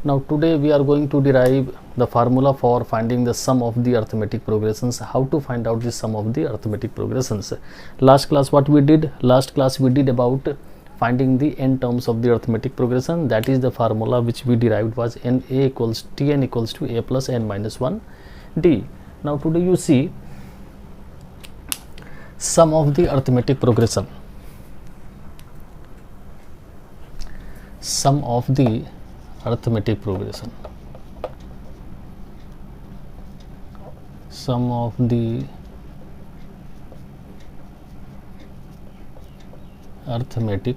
Now today we are going to derive the formula for finding the sum of the arithmetic progressions. How to find out the sum of the arithmetic progressions? Last class what we did? Last class we did about finding the n terms of the arithmetic progression. That is the formula which we derived was Tn equals to a plus n minus 1 d. Now today you see sum of the arithmetic progression. Sum of the arithmetic progression. Sum of the arithmetic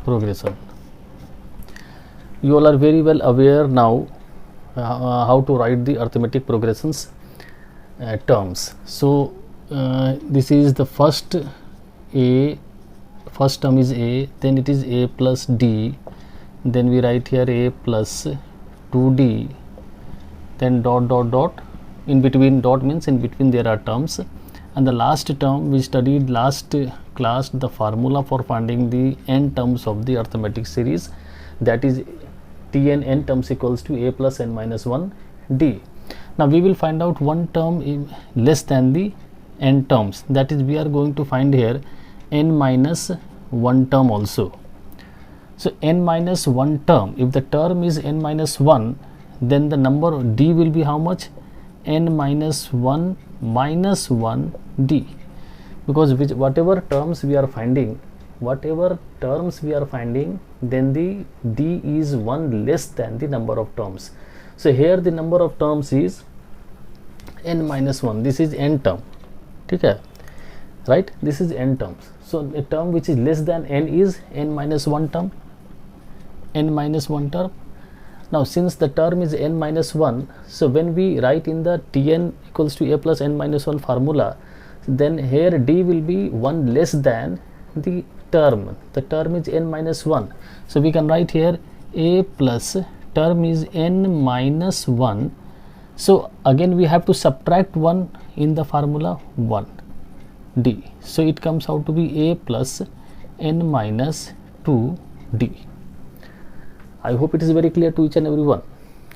progression. You all are very well aware now how to write the arithmetic progressions terms. So this is the first term is a, then it is a plus d, then we write here a plus 2d, then dot dot dot, in between dot means in between there are terms, and the last term we studied last class the formula for finding the n terms of the arithmetic series, that is Tn n terms equals to a plus n minus 1 d. Now we will find out one term less than the n terms, that is we are going to find here n minus 1 term also. So n minus 1 term, if the term is n minus 1, then the number d will be how much? N minus 1 minus 1 d, because whatever terms we are finding, then the d is 1 less than the number of terms. So here the number of terms is n minus 1, this is n term, okay, right? This is n terms. So a term which is less than n is n minus 1 term, n minus 1 term. Now since the term is n minus 1, so when we write in the Tn equals to a plus n minus 1 formula, then here d will be 1 less than the term is n minus 1. So we can write here a plus term is n minus 1. So again we have to subtract 1 in the formula, 1 d. So it comes out to be a plus n minus 2 d. I hope it is very clear to each and every one.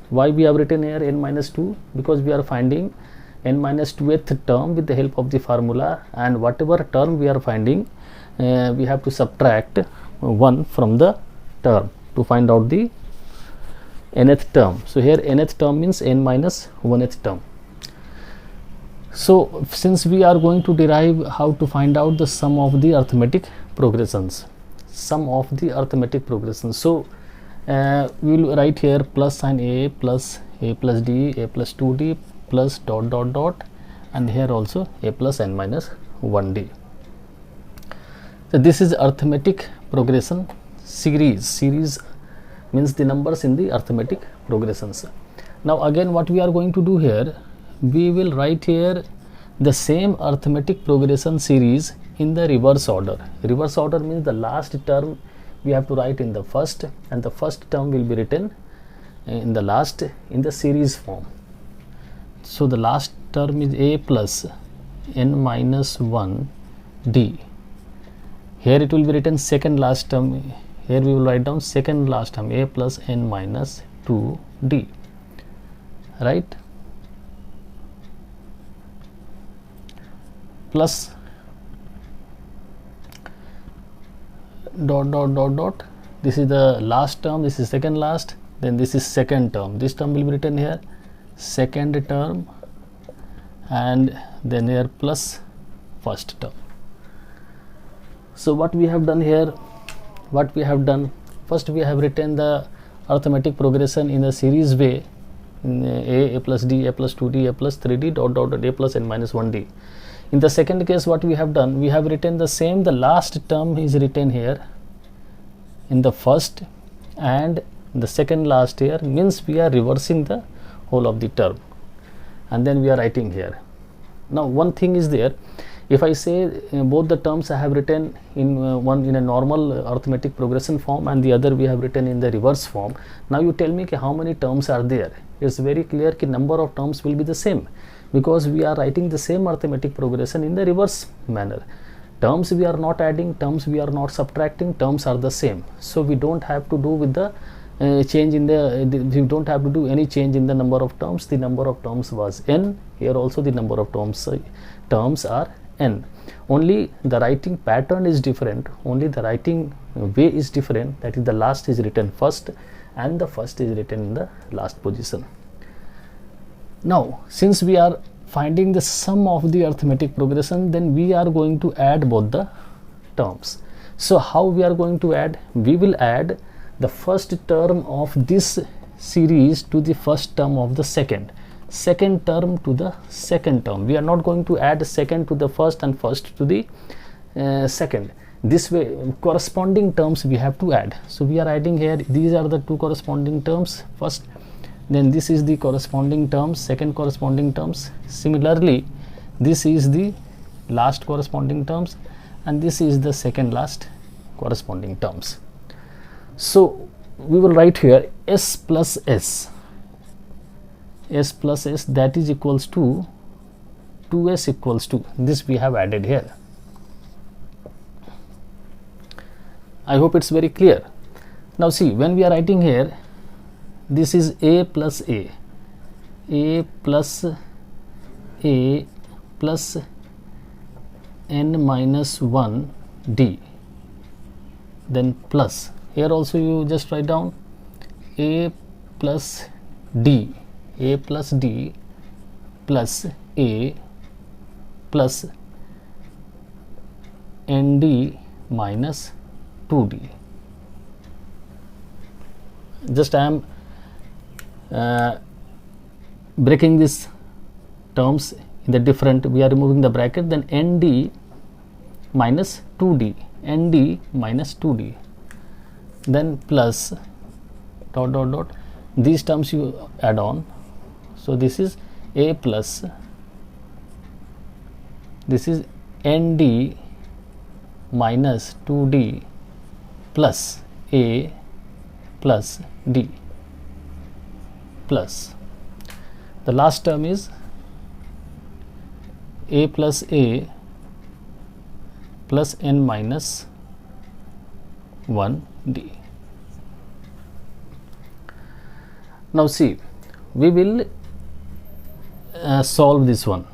Why we have written here n minus 2? Because we are finding n minus 2th term with the help of the formula, and whatever term we are finding, we have to subtract 1 from the term to find out the nth term. So here nth term means n minus 1th term. So since we are going to derive how to find out the sum of the arithmetic progressions, so we will write here plus sign a plus d, a plus 2d plus dot dot dot, and here also a plus n minus 1d. So this is arithmetic progression series. Series means the numbers in the arithmetic progressions. Now again what we are going to do here, we will write here the same arithmetic progression series in the reverse order. Reverse order means the last term we have to write in the first, and the first term will be written in the last in the series form. So the last term is a plus n minus 1 d. Here it will be written second last term. Here we will write down second last term, a plus n minus 2 d, right? Plus dot dot dot dot, this is the last term, this is second last, then this is second term, this term will be written here second term, and then here plus first term. So what we have done here, first we have written the arithmetic progression in a series way, a plus d, a plus 2d, a plus 3d, dot dot dot, a plus n minus 1d. In the second case what we have done, we have written the same, the last term is written here in the first, and the second last here, means we are reversing the whole of the term, and then we are writing here. Now one thing is there, if I say both the terms I have written in one in a normal arithmetic progression form and the other we have written in the reverse form, now you tell me how many terms are there. It's very clear that number of terms will be the same, because we are writing the same arithmetic progression in the reverse manner. Terms we are not adding, terms we are not subtracting, terms are the same. So we don't have to do with the change in we don't have to do any change in the number of terms. The number of terms was n. Here also the number of terms are n. Only the writing pattern is different, only the writing way is different, that is the last is written first and the first is written in the last position. Now since we are finding the sum of the arithmetic progression, then we are going to add both the terms. So how we are going to add? We will add the first term of this series to the first term of the second term to the second term. We are not going to add second to the first and first to the second. This way corresponding terms we have to add. So we are adding here, these are the two corresponding terms first, then this is the corresponding terms, second corresponding terms. Similarly this is the last corresponding terms and this is the second last corresponding terms. So we will write here s plus s, that is equals to 2s equals to this we have added here. I hope it's very clear. Now see, when we are writing here, this is a plus a plus n minus 1 d, then plus, here also you just write down a plus d plus a plus nd minus 2d. Just I am breaking these terms in the different, we are removing the bracket, then nd minus 2d, then plus dot dot dot, these terms you add on. So this is a plus, this is nd minus 2d plus a plus d plus the last term is a plus n minus 1 d. Now see, we will solve this one.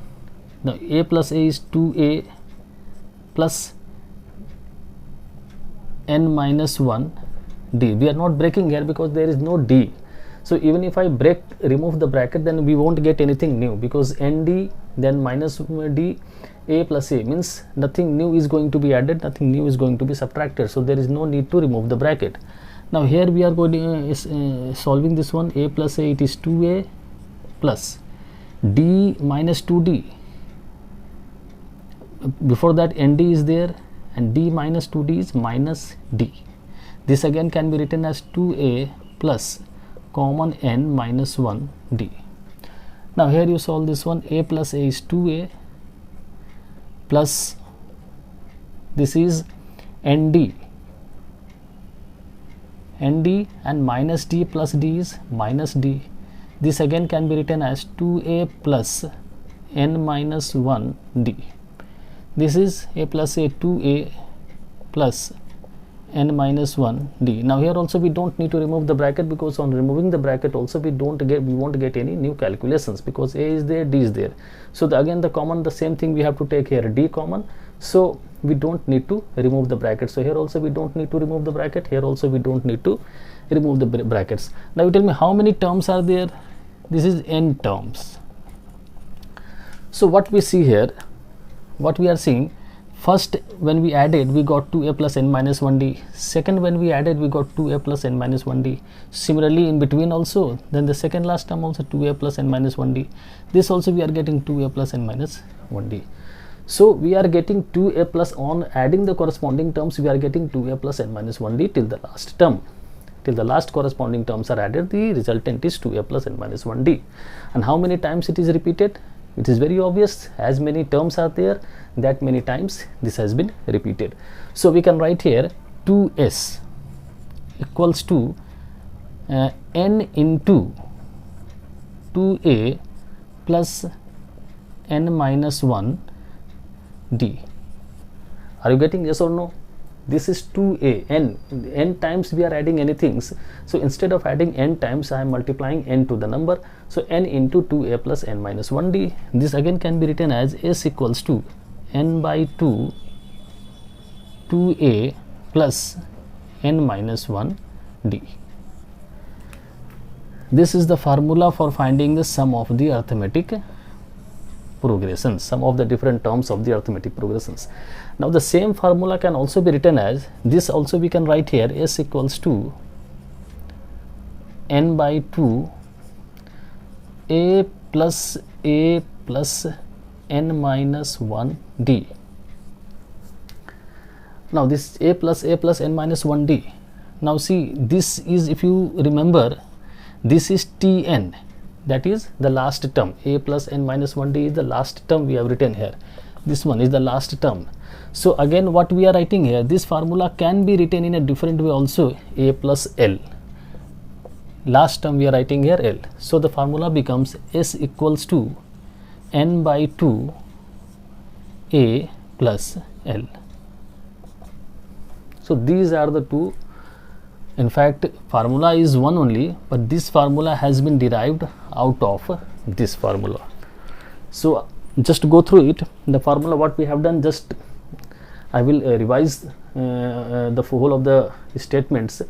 Now a plus a is 2a plus n minus 1 d. We are not breaking here because there is no d. So even if I remove the bracket, then we won't get anything new, because nd then minus d, a plus a means nothing new is going to be added, nothing new is going to be subtracted. So there is no need to remove the bracket. Now here we are going solving this one. A plus a, it is 2a plus d minus 2d. Before that nd is there and d minus 2d is minus d. This again can be written as 2a plus common n minus 1 d. Now here you solve this one. A plus a is 2a plus this is nd and minus d plus d is minus d. This again can be written as 2a plus n minus 1 d. This is a plus a, 2a plus n minus 1 d. Now here also we don't need to remove the bracket, because on removing the bracket also we won't get any new calculations, because a is there, d is there. So again the same thing we have to take here, d common. So we don't need to remove the bracket. So here also we don't need to remove the bracket, here also we don't need to remove the brackets. Now you tell me how many terms are there? This is n terms. So what we see here, what we are seeing, first when we added we got 2a plus n minus 1 d. Second when we added we got 2a plus n minus 1 d. Similarly in between also, then the second last term also 2a plus n minus 1 d. This also we are getting 2a plus n minus 1 d. So we are getting 2a plus, on adding the corresponding terms we are getting 2a plus n minus 1 d till the last term. Till the last corresponding terms are added, the resultant is 2a plus n minus 1 d. And how many times it is repeated? It is very obvious, as many terms are there, that many times this has been repeated. So we can write here 2s equals to n into 2a plus n minus 1 d. Are you getting? Yes or no? This is 2a, n times we are adding anything. So instead of adding n times, I am multiplying n to the number. So n into 2a plus n minus 1d. This again can be written as s equals to n by 2 2a plus n minus 1d. This is the formula for finding the sum of the arithmetic progressions, sum of the different terms of the arithmetic progressions. Now the same formula can also be written as this. Also we can write here s equals to n by 2 a plus n minus 1d. Now this a plus n minus 1d. Now see, this is, if you remember, this is Tn, that is the last term. A plus n minus 1d is the last term we have written here. This one is the last term. So again what we are writing here, this formula can be written in a different way also, a plus l. Last term we are writing here l. So the formula becomes s equals to n by 2 a plus l. So these are the two. In fact, formula is one only, but this formula has been derived out of this formula. So just go through it. The formula what we have done, just I will revise the whole of the statements.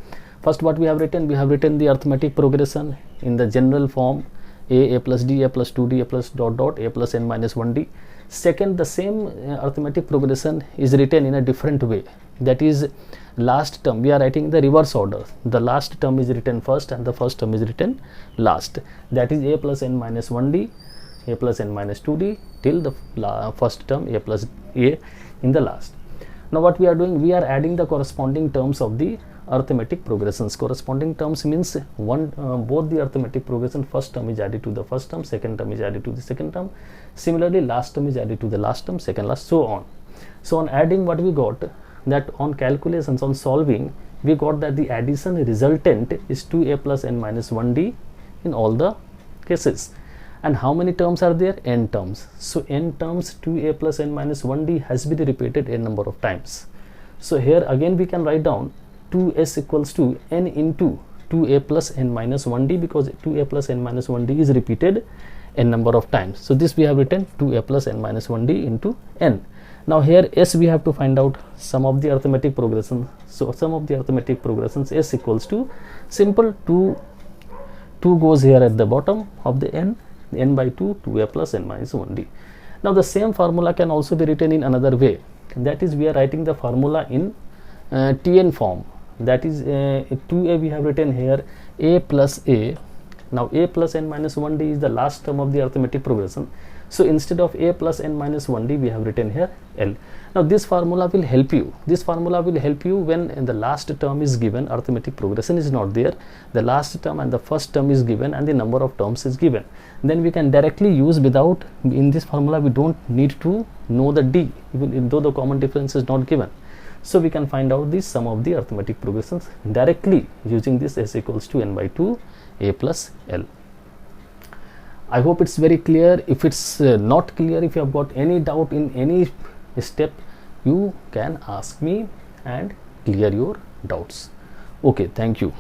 First, what we have written the arithmetic progression in the general form: a plus d, a plus 2d, a plus dot dot, a plus n minus 1d. Second, the same arithmetic progression is written in a different way. That is, last term we are writing the reverse order. The last term is written first and the first term is written last. That is a plus n minus 1d, a plus n minus 2d till the first term a plus a in the last. Now what we are doing, we are adding the corresponding terms of the arithmetic progressions. Corresponding terms means both the arithmetic progression, first term is added to the first term, second term is added to the second term. Similarly, last term is added to the last term, second last, so on. So on adding, what we got, that on calculations, on solving, we got that the addition resultant is 2a plus n minus 1d in all the cases. And how many terms are there? N terms. So n terms, 2a plus n minus 1d has been repeated n number of times. So here again we can write down 2s equals to n into 2a plus n minus 1d, because 2a plus n minus 1d is repeated n number of times. So this we have written 2a plus n minus 1d into n. Now here s we have to find out sum of the arithmetic progression. So sum of the arithmetic progressions, s equals to, simple, 2 goes here at the bottom of the n by 2, 2a plus n minus 1d. Now the same formula can also be written in another way. That is, we are writing the formula in Tn form. That is 2a we have written here a plus a. Now a plus n minus 1d is the last term of the arithmetic progression. So instead of a plus n minus 1d, we have written here l. Now this formula will help you. This formula will help you when the last term is given, arithmetic progression is not there, the last term and the first term is given and the number of terms is given. Then we can directly use, without, in this formula we don't need to know the d, even though the common difference is not given. So we can find out the sum of the arithmetic progressions directly using this s equals to n by 2 a plus l. I hope it's very clear. If it's not clear, if you have got any doubt in any step, you can ask me and clear your doubts. Okay, thank you.